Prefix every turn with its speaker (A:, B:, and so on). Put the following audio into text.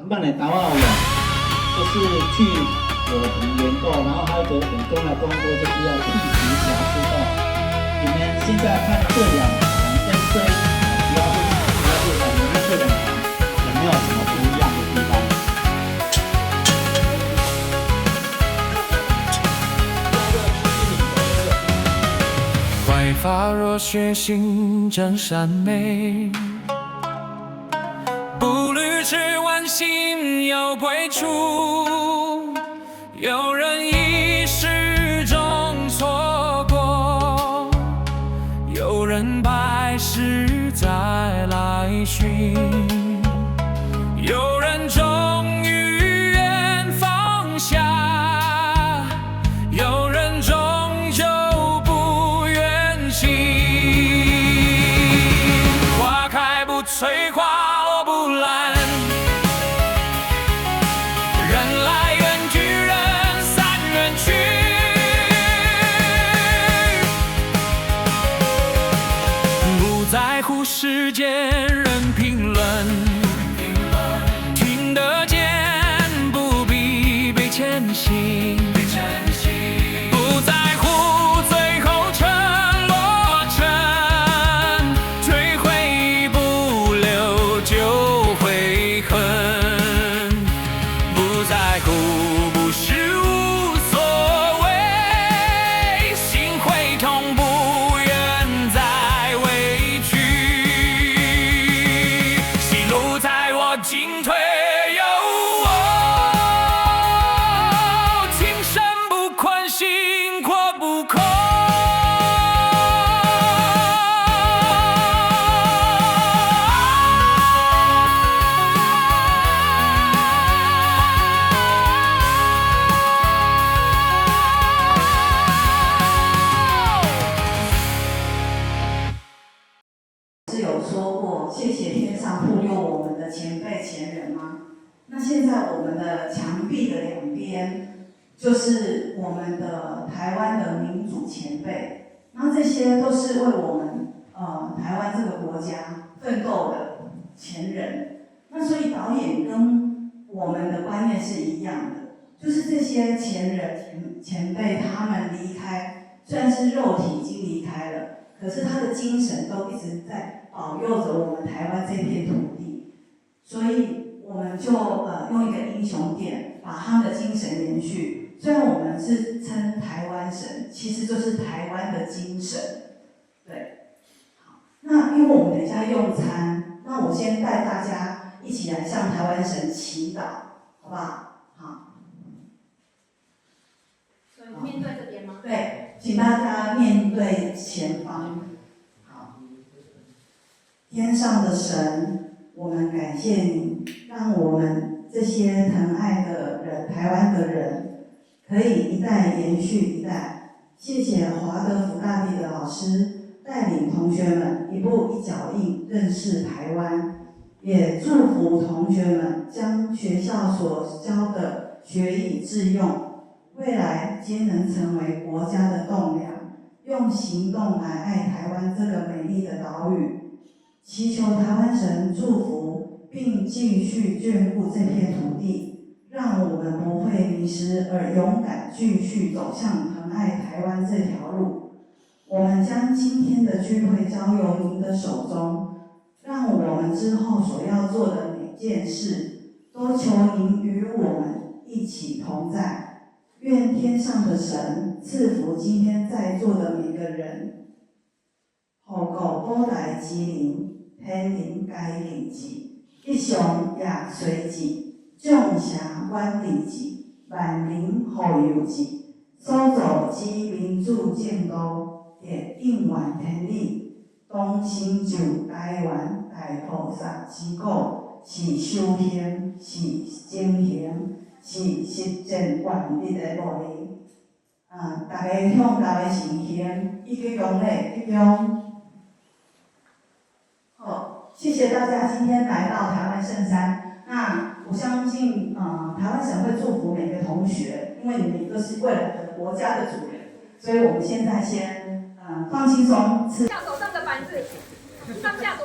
A: 慢的答案有，就是去我们联购，然后还有一个很重要工作就是要地皮瑕疵洞。你们现在看这两行跟这一行，你们这两行有没有什么不一样的地方？
B: 白发若雪，心正善美。步履迟缓，心有归处。有人一时中错过，有人百世再来寻。有人终于愿放下，有人终究不愿醒。花开不催，花落不烂，人来缘聚，人散缘去。不在乎世间人评论，听得见不必被牵行。不在乎最后尘落成，追悔不留旧悔恨。不在乎不是无所谓，心会痛不愿再委屈。喜怒在我进退由我，情深不困，心阔不空。
C: 是有说过谢谢天上护佑我们的前辈前人吗？那现在我们的墙壁的两边就是我们的台湾的民主前辈，那这些都是为我们台湾这个国家奋斗的前人。那所以导演跟我们的观念是一样的，就是这些前人前辈他们离开，虽然是肉体已经离开了，可是他的精神都一直在保佑着我们台湾这片土地，所以我们就用一个英雄殿把他们的精神延续。虽然我们是称台湾神，其实就是台湾的精神。对，好，那因为我们等一下用餐，那我先带大家一起来向台湾神祈祷，好不好？好。
D: 所以面对这边吗？
C: 对，请大家面对前方。好，天上的神，我们感谢你，让我们这些疼爱的人，台湾的人，可以一代延续一代。谢谢华德福大地的老师带领同学们一步一脚印认识台湾，也祝福同学们将学校所教的学以致用，未来皆能成为国家的栋梁，用行动来爱台湾这个美丽的岛屿。祈求台湾神祝福，并继续眷顾这片土地，让我们不会迷失，而勇敢继续走向疼爱台湾这条路。我们将今天的聚会交由您的手中，让我们之后所要做的每件事，都求您与我们一起同在。愿天上的神赐福今天在座的每个人，互告保大之灵，天灵该灵志，吉祥也随志，众邪远离志，万灵护佑志，所造之民主正道，亦应愿天理，当成就台湾大菩萨之果，是修行，是精行，是实践愿力的努力。大家向大家诚行，一鞠躬礼，一鞠。好，谢谢大家今天来到台湾圣山。那我相信，台湾省会祝福每个同学，因为你们都是未来的国家的主人，所以我们现在先放轻松，
D: 下手上的板子，上下